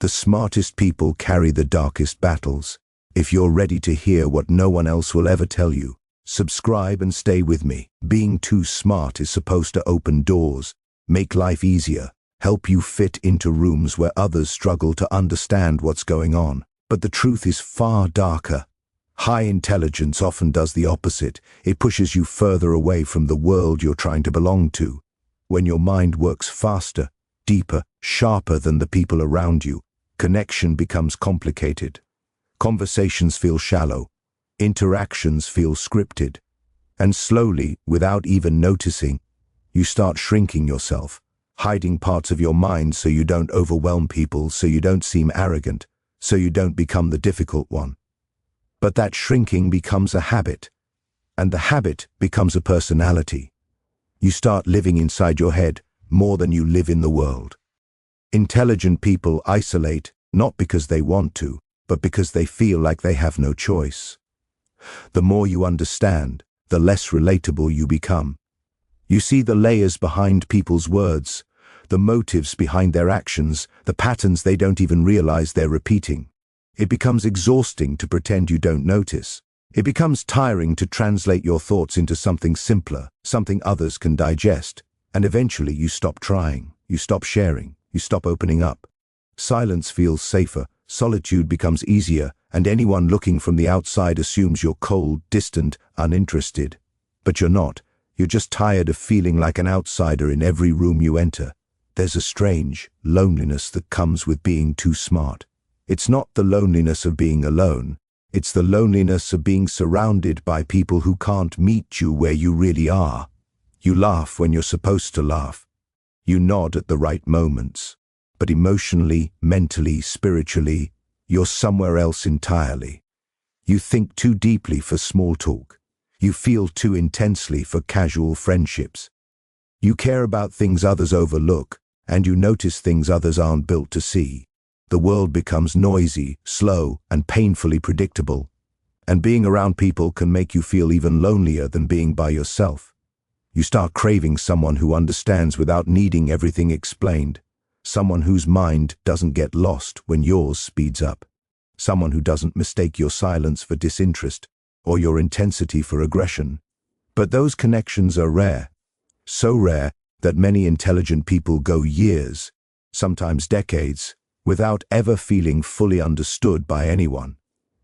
The smartest people carry the darkest battles. If you're ready to hear what no one else will ever tell you, subscribe and stay with me. Being too smart is supposed to open doors, make life easier, help you fit into rooms where others struggle to understand what's going on. But the truth is far darker. High intelligence often does the opposite. It pushes you further away from the world you're trying to belong to. When your mind works faster, deeper, sharper than the people around you, connection becomes complicated. Conversations feel shallow, interactions feel scripted, and slowly, without even noticing, you start shrinking yourself, hiding parts of your mind so you don't overwhelm people, so you don't seem arrogant, so you don't become the difficult one. But that shrinking becomes a habit, and the habit becomes a personality. You start living inside your head more than you live in the world. Intelligent people isolate, not because they want to, but because they feel like they have no choice. The more you understand, the less relatable you become. You see the layers behind people's words, the motives behind their actions, the patterns they don't even realize they're repeating. It becomes exhausting to pretend you don't notice. It becomes tiring to translate your thoughts into something simpler, something others can digest, and eventually you stop trying, you stop sharing, you stop opening up. Silence feels safer, solitude becomes easier, and anyone looking from the outside assumes you're cold, distant, uninterested. But you're not. You're just tired of feeling like an outsider in every room you enter. There's a strange loneliness that comes with being too smart. It's not the loneliness of being alone. It's the loneliness of being surrounded by people who can't meet you where you really are. You laugh when you're supposed to laugh. You nod at the right moments. But emotionally, mentally, spiritually, you're somewhere else entirely. You think too deeply for small talk. You feel too intensely for casual friendships. You care about things others overlook, and you notice things others aren't built to see. The world becomes noisy, slow, and painfully predictable. And being around people can make you feel even lonelier than being by yourself. You start craving someone who understands without needing everything explained. Someone whose mind doesn't get lost when yours speeds up. Someone who doesn't mistake your silence for disinterest or your intensity for aggression. But those connections are rare. So rare that many intelligent people go years, sometimes decades, without ever feeling fully understood by anyone.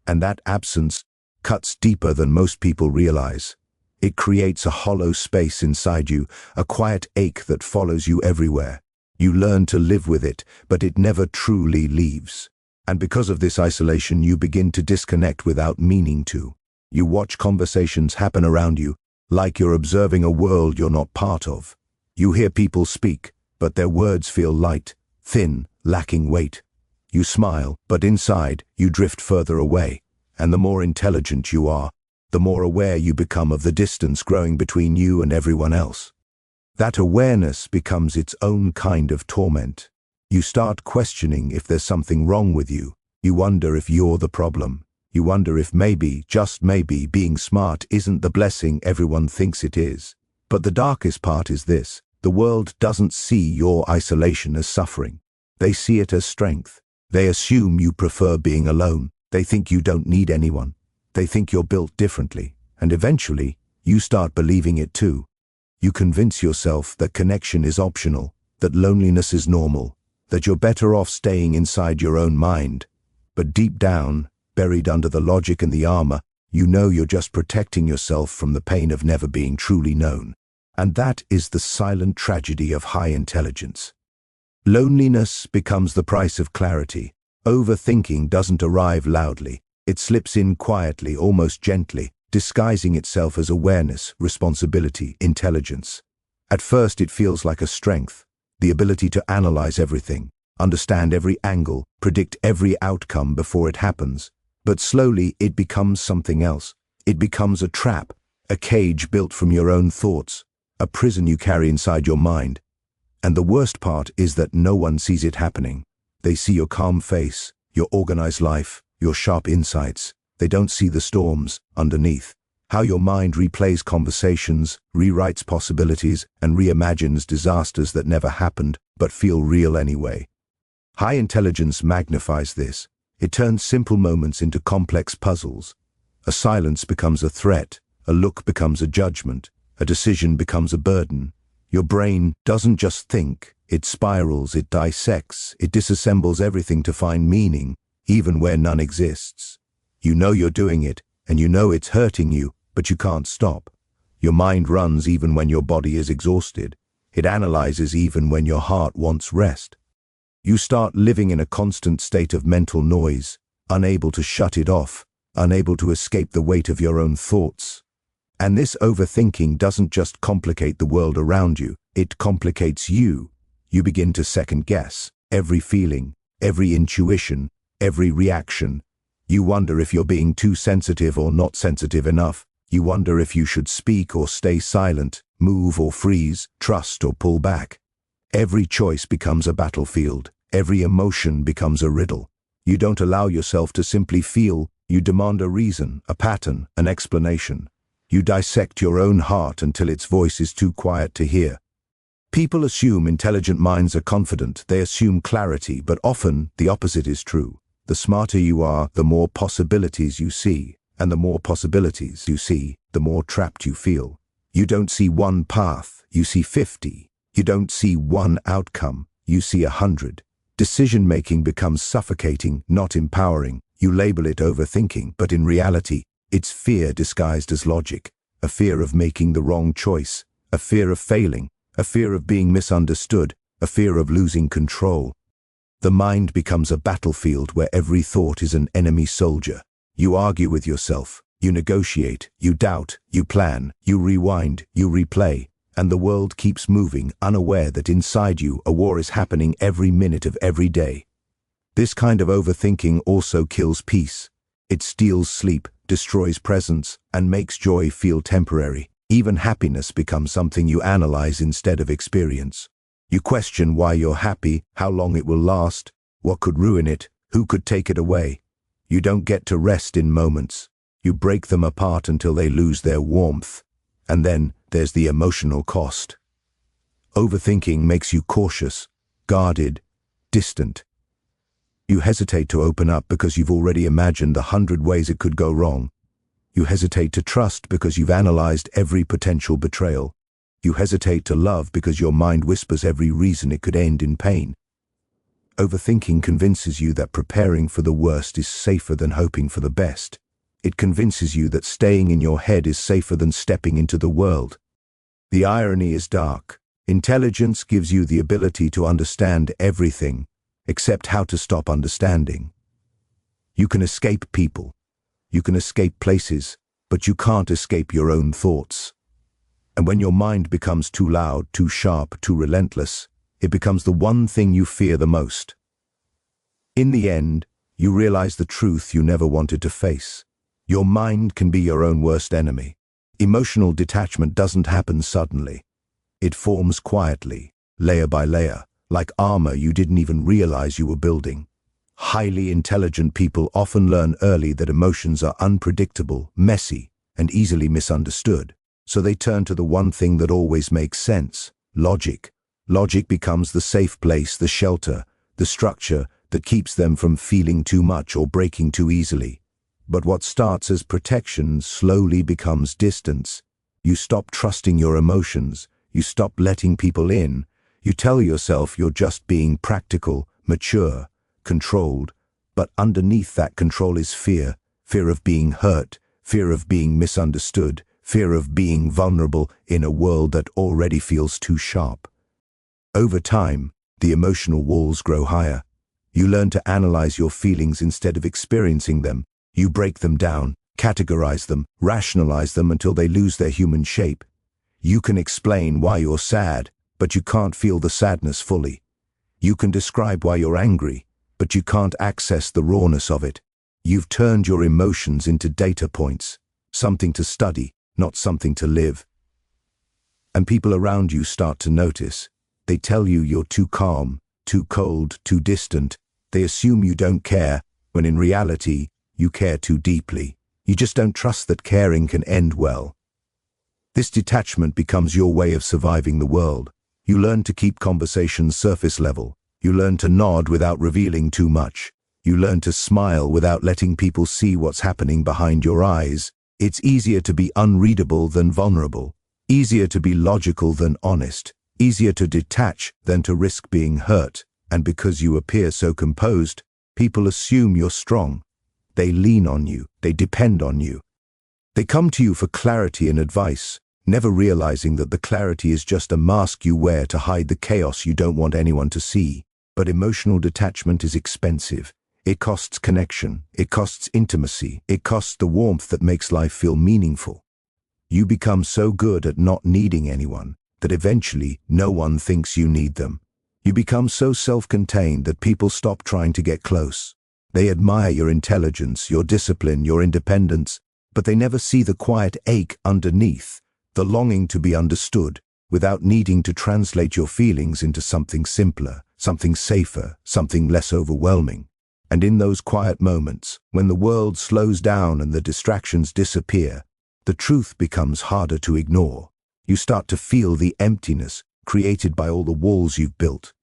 And that absence cuts deeper than most people realize. It creates a hollow space inside you, a quiet ache that follows you everywhere. You learn to live with it, but it never truly leaves. And because of this isolation, you begin to disconnect without meaning to. You watch conversations happen around you, like you're observing a world you're not part of. You hear people speak, but their words feel light, thin, lacking weight. You smile, but inside, you drift further away. And the more intelligent you are, the more aware you become of the distance growing between you and everyone else. That awareness becomes its own kind of torment. You start questioning if there's something wrong with you. You wonder if you're the problem. You wonder if maybe, just maybe, being smart isn't the blessing everyone thinks it is. But the darkest part is this: the world doesn't see your isolation as suffering. They see it as strength. They assume you prefer being alone. They think you don't need anyone. They think you're built differently. And eventually, you start believing it too. You convince yourself that connection is optional, that loneliness is normal, that you're better off staying inside your own mind. But deep down, buried under the logic and the armor, you know you're just protecting yourself from the pain of never being truly known. And that is the silent tragedy of high intelligence. Loneliness becomes the price of clarity. Overthinking doesn't arrive loudly. It slips in quietly, almost gently, disguising itself as awareness, responsibility, intelligence. At first it feels like a strength, the ability to analyze everything, understand every angle, predict every outcome before it happens. But slowly it becomes something else. It becomes a trap, a cage built from your own thoughts, a prison you carry inside your mind. And the worst part is that no one sees it happening. They see your calm face, your organized life, your sharp insights. They don't see the storms underneath, how your mind replays conversations, rewrites possibilities, and reimagines disasters that never happened but feel real anyway. High intelligence magnifies this. It turns simple moments into complex puzzles. A silence becomes a threat, a look becomes a judgment, a decision becomes a burden. Your brain doesn't just think, it spirals, it dissects, it disassembles everything to find meaning, even where none exists. You know you're doing it, and you know it's hurting you, but you can't stop. Your mind runs even when your body is exhausted. It analyzes even when your heart wants rest. You start living in a constant state of mental noise, unable to shut it off, unable to escape the weight of your own thoughts. And this overthinking doesn't just complicate the world around you, it complicates you. You begin to second guess every feeling, every intuition, every reaction. You wonder if you're being too sensitive or not sensitive enough. You wonder if you should speak or stay silent, move or freeze, trust or pull back. Every choice becomes a battlefield. Every emotion becomes a riddle. You don't allow yourself to simply feel. You demand a reason, a pattern, an explanation. You dissect your own heart until its voice is too quiet to hear. People assume intelligent minds are confident. They assume clarity, but often the opposite is true. The smarter you are, the more possibilities you see. And the more possibilities you see, the more trapped you feel. You don't see one path, you see 50. You don't see one outcome, you see 100. Decision-making becomes suffocating, not empowering. You label it overthinking, but in reality, it's fear disguised as logic. A fear of making the wrong choice, a fear of failing, a fear of being misunderstood, a fear of losing control. The mind becomes a battlefield where every thought is an enemy soldier. You argue with yourself, you negotiate, you doubt, you plan, you rewind, you replay, and the world keeps moving, unaware that inside you a war is happening every minute of every day. This kind of overthinking also kills peace. It steals sleep, destroys presence, and makes joy feel temporary. Even happiness becomes something you analyze instead of experience. You question why you're happy, how long it will last, what could ruin it, who could take it away. You don't get to rest in moments. You break them apart until they lose their warmth. And then there's the emotional cost. Overthinking makes you cautious, guarded, distant. You hesitate to open up because you've already imagined 100 ways it could go wrong. You hesitate to trust because you've analyzed every potential betrayal. You hesitate to love because your mind whispers every reason it could end in pain. Overthinking convinces you that preparing for the worst is safer than hoping for the best. It convinces you that staying in your head is safer than stepping into the world. The irony is dark. Intelligence gives you the ability to understand everything, except how to stop understanding. You can escape people. You can escape places, but you can't escape your own thoughts. And when your mind becomes too loud, too sharp, too relentless, it becomes the one thing you fear the most. In the end, you realize the truth you never wanted to face. Your mind can be your own worst enemy. Emotional detachment doesn't happen suddenly. It forms quietly, layer by layer, like armor you didn't even realize you were building. Highly intelligent people often learn early that emotions are unpredictable, messy, and easily misunderstood. So they turn to the one thing that always makes sense: logic. Logic becomes the safe place, the shelter, the structure that keeps them from feeling too much or breaking too easily. But what starts as protection slowly becomes distance. You stop trusting your emotions. You stop letting people in. You tell yourself you're just being practical, mature, controlled. But underneath that control is fear. Fear of being hurt. Fear of being misunderstood. Fear of being vulnerable in a world that already feels too sharp. Over time, the emotional walls grow higher. You learn to analyze your feelings instead of experiencing them. You break them down, categorize them, rationalize them until they lose their human shape. You can explain why you're sad, but you can't feel the sadness fully. You can describe why you're angry, but you can't access the rawness of it. You've turned your emotions into data points, something to study, not something to live. And people around you start to notice. They tell you you're too calm, too cold, too distant. They assume you don't care, when in reality, you care too deeply. You just don't trust that caring can end well. This detachment becomes your way of surviving the world. You learn to keep conversations surface level. You learn to nod without revealing too much. You learn to smile without letting people see what's happening behind your eyes. It's easier to be unreadable than vulnerable, easier to be logical than honest, easier to detach than to risk being hurt. And because you appear so composed, people assume you're strong. They lean on you, they depend on you. They come to you for clarity and advice, never realizing that the clarity is just a mask you wear to hide the chaos you don't want anyone to see. But emotional detachment is expensive. It costs connection, it costs intimacy, it costs the warmth that makes life feel meaningful. You become so good at not needing anyone that eventually no one thinks you need them. You become so self-contained that people stop trying to get close. They admire your intelligence, your discipline, your independence, but they never see the quiet ache underneath, the longing to be understood, without needing to translate your feelings into something simpler, something safer, something less overwhelming. And in those quiet moments, when the world slows down and the distractions disappear, the truth becomes harder to ignore. You start to feel the emptiness created by all the walls you've built.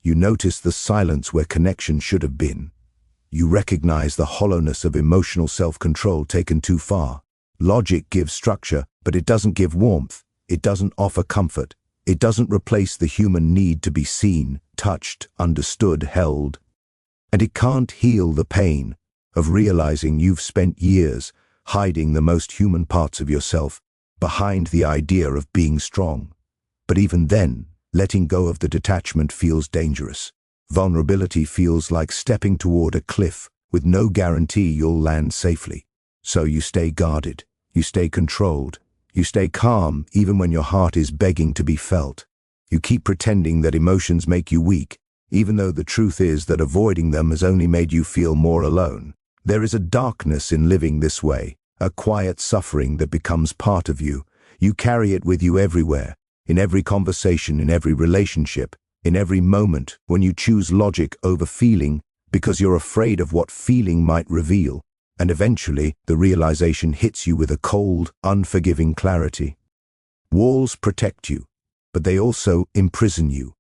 You notice the silence where connection should have been. You recognize the hollowness of emotional self-control taken too far. Logic gives structure, but it doesn't give warmth. It doesn't offer comfort. It doesn't replace the human need to be seen, touched, understood, held. And it can't heal the pain of realizing you've spent years hiding the most human parts of yourself behind the idea of being strong. But even then, letting go of the detachment feels dangerous. Vulnerability feels like stepping toward a cliff with no guarantee you'll land safely. So you stay guarded, you stay controlled, you stay calm even when your heart is begging to be felt. You keep pretending that emotions make you weak, even though the truth is that avoiding them has only made you feel more alone. There is a darkness in living this way, a quiet suffering that becomes part of you. You carry it with you everywhere, in every conversation, in every relationship, in every moment when you choose logic over feeling because you're afraid of what feeling might reveal. And eventually, the realization hits you with a cold, unforgiving clarity. Walls protect you, but they also imprison you.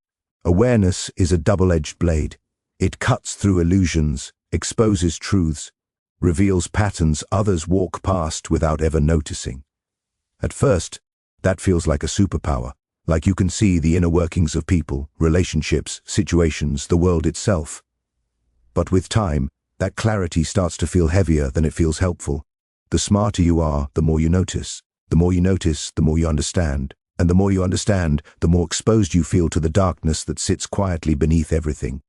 Awareness is a double-edged blade. It cuts through illusions, exposes truths, reveals patterns others walk past without ever noticing. At first, that feels like a superpower, like you can see the inner workings of people, relationships, situations, the world itself. But with time, that clarity starts to feel heavier than it feels helpful. The smarter you are, the more you notice. The more you notice, the more you understand. And the more you understand, the more exposed you feel to the darkness that sits quietly beneath everything.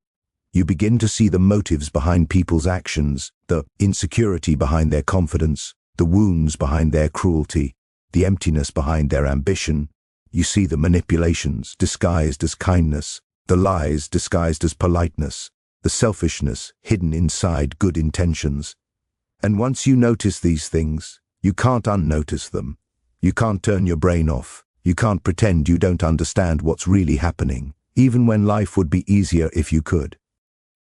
You begin to see the motives behind people's actions, the insecurity behind their confidence, the wounds behind their cruelty, the emptiness behind their ambition. You see the manipulations disguised as kindness, the lies disguised as politeness, the selfishness hidden inside good intentions. And once you notice these things, you can't unnotice them. You can't turn your brain off. You can't pretend you don't understand what's really happening, even when life would be easier if you could.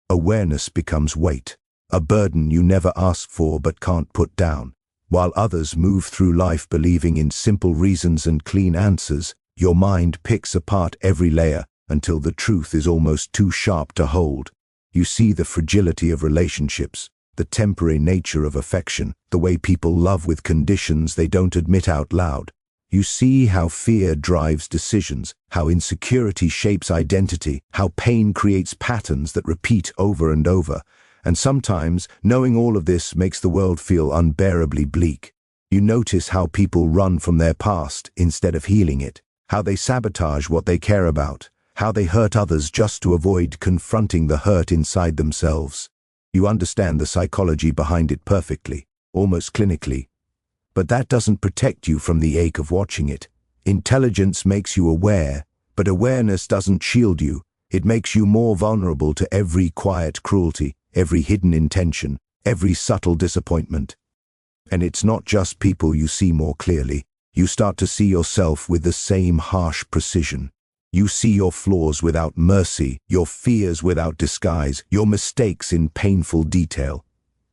Awareness becomes weight, a burden you never asked for but can't put down. While others move through life believing in simple reasons and clean answers, your mind picks apart every layer until the truth is almost too sharp to hold. You see the fragility of relationships, the temporary nature of affection, the way people love with conditions they don't admit out loud. You see how fear drives decisions, how insecurity shapes identity, how pain creates patterns that repeat over and over. And sometimes, knowing all of this makes the world feel unbearably bleak. You notice how people run from their past instead of healing it, how they sabotage what they care about, how they hurt others just to avoid confronting the hurt inside themselves. You understand the psychology behind it perfectly, almost clinically. But that doesn't protect you from the ache of watching it. Intelligence makes you aware, but awareness doesn't shield you. It makes you more vulnerable to every quiet cruelty, every hidden intention, every subtle disappointment. And it's not just people you see more clearly. You start to see yourself with the same harsh precision. You see your flaws without mercy, your fears without disguise, your mistakes in painful detail.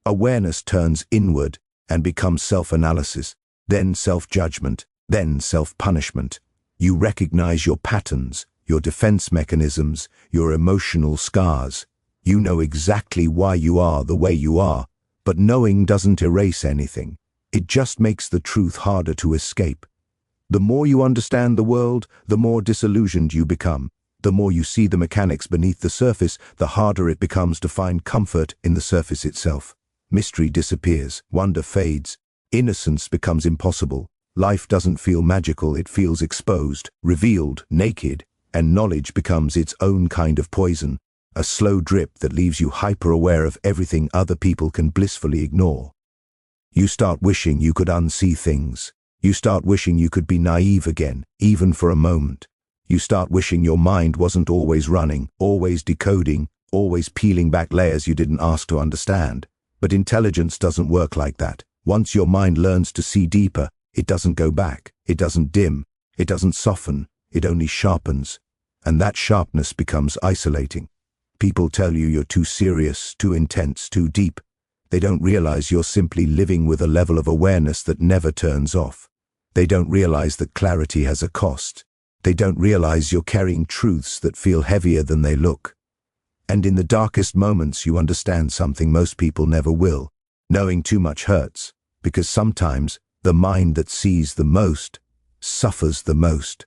Awareness turns inward and becomes self-analysis, then self-judgment, then self-punishment. You recognize your patterns, your defense mechanisms, your emotional scars. You know exactly why you are the way you are, but knowing doesn't erase anything. It just makes the truth harder to escape. The more you understand the world, the more disillusioned you become. The more you see the mechanics beneath the surface, the harder it becomes to find comfort in the surface itself. Mystery disappears, wonder fades, innocence becomes impossible. Life doesn't feel magical, it feels exposed, revealed, naked, and knowledge becomes its own kind of poison, a slow drip that leaves you hyper-aware of everything other people can blissfully ignore. You start wishing you could unsee things. You start wishing you could be naive again, even for a moment. You start wishing your mind wasn't always running, always decoding, always peeling back layers you didn't ask to understand. But intelligence doesn't work like that. Once your mind learns to see deeper, it doesn't go back, it doesn't dim, it doesn't soften, it only sharpens. And that sharpness becomes isolating. People tell you you're too serious, too intense, too deep. They don't realize you're simply living with a level of awareness that never turns off. They don't realize that clarity has a cost. They don't realize you're carrying truths that feel heavier than they look. And in the darkest moments you understand something most people never will. Knowing too much hurts, because sometimes the mind that sees the most suffers the most.